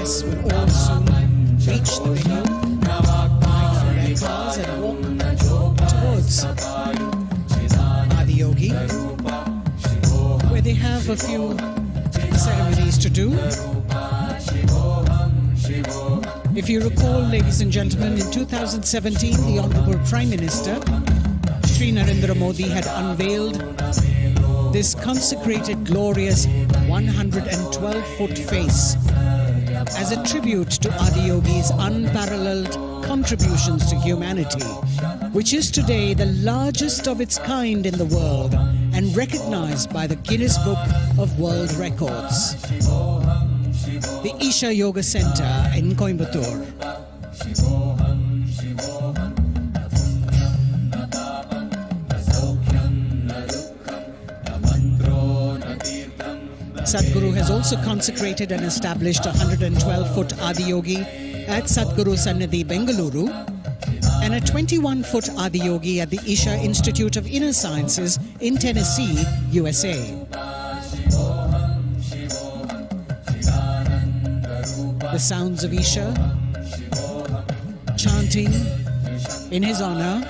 press will all soon reach the venue, hide from their cars and walk towards Adiyogi, where they have a few ceremonies to do. If you recall, ladies and gentlemen, in 2017, the Honorable Prime Minister, Shri Narendra Modi, had unveiled this consecrated, glorious 112-foot face as a tribute to Adiyogi's unparalleled contributions to humanity, which is today the largest of its kind in the world and recognized by the Guinness Book of World Records. The Isha Yoga Center in Coimbatore. Sadhguru has also consecrated and established a 112-foot Adiyogi at Sadhguru Sannidhi, Bengaluru, and a 21-foot Adiyogi at the Isha Institute of Inner Sciences in Tennessee, USA. The sounds of Isha chanting in his honor.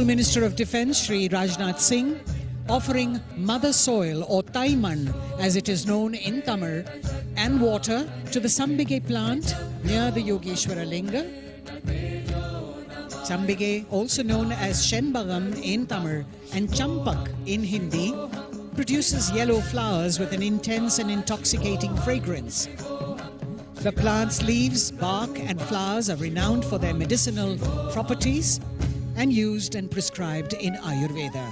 Minister of Defence Shri Rajnath Singh offering mother soil or Taiman as it is known in Tamil and water to the Sambige plant near the Yogeshwara Linga. Sambige, also known as Shenbagam in Tamil and Champak in Hindi, produces yellow flowers with an intense and intoxicating fragrance. The plant's leaves, bark and flowers are renowned for their medicinal properties and used and prescribed in Ayurveda.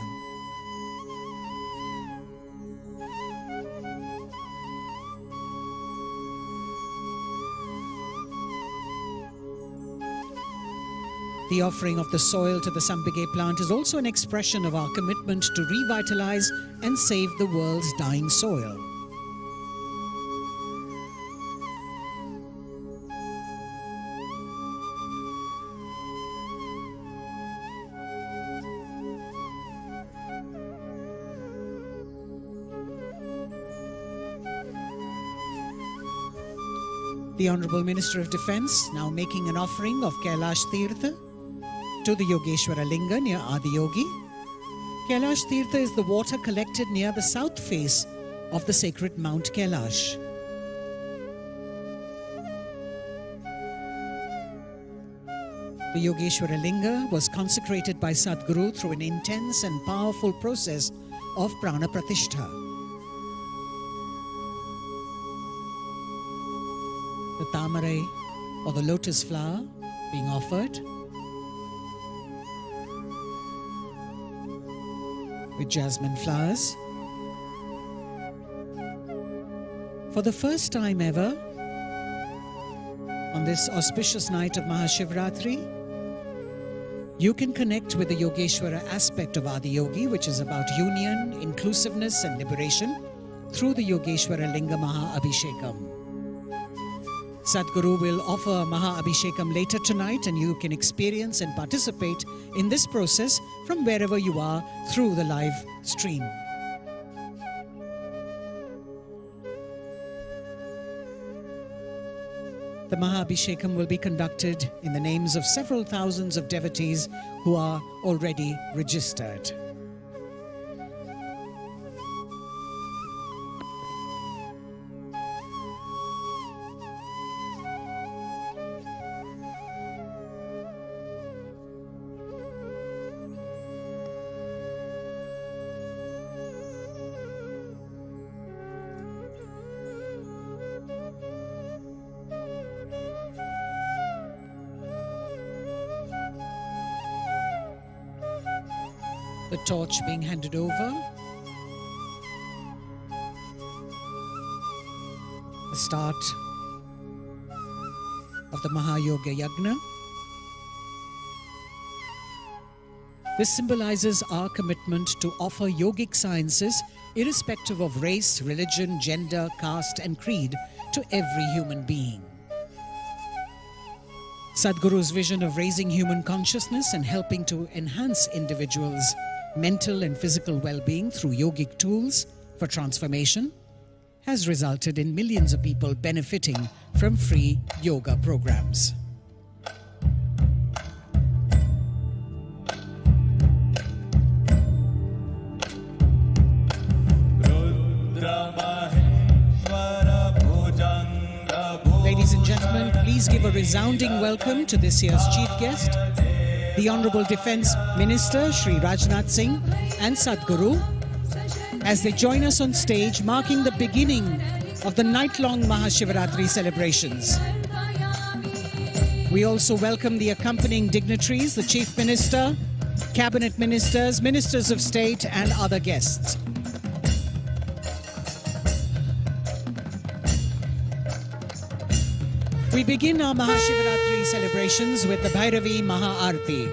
The offering of the soil to the Sambige plant is also an expression of our commitment to revitalize and save the world's dying soil. The Honorable Minister of Defence now making an offering of Kailash Tirtha to the Yogeshwara Linga near Adiyogi. Kailash Tirtha is the water collected near the south face of the sacred Mount Kailash. The Yogeshwara Linga was consecrated by Sadhguru through an intense and powerful process of Prana Pratishtha. The Tamarai or the lotus flower being offered with jasmine flowers. For the first time ever, on this auspicious night of Mahashivratri, you can connect with the Yogeshwara aspect of Adiyogi, which is about union, inclusiveness and liberation, through the Yogeshwara Linga Maha Abhishekam. Sadhguru will offer Maha Abhishekam later tonight, and you can experience and participate in this process from wherever you are through the live stream. The Maha Abhishekam will be conducted in the names of several thousands of devotees who are already registered. The torch being handed over. The start of the Mahayoga Yagna. This symbolizes our commitment to offer yogic sciences irrespective of race, religion, gender, caste and creed to every human being. Sadhguru's vision of raising human consciousness and helping to enhance individuals' mental and physical well-being through yogic tools for transformation has resulted in millions of people benefiting from free yoga programs. Ladies and gentlemen, please give a resounding welcome to this year's chief guest, the Honorable Defence Minister Shri Rajnath Singh and Sadhguru, as they join us on stage marking the beginning of the night-long Mahashivratri celebrations. We also welcome the accompanying dignitaries, the Chief Minister, Cabinet Ministers, Ministers of State and other guests. We begin our Mahashivratri celebrations with the Bhairavi Maha Aarti.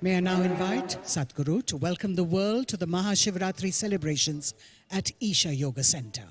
May I now invite Sadhguru to welcome the world to the Mahashivratri celebrations at Isha Yoga Center.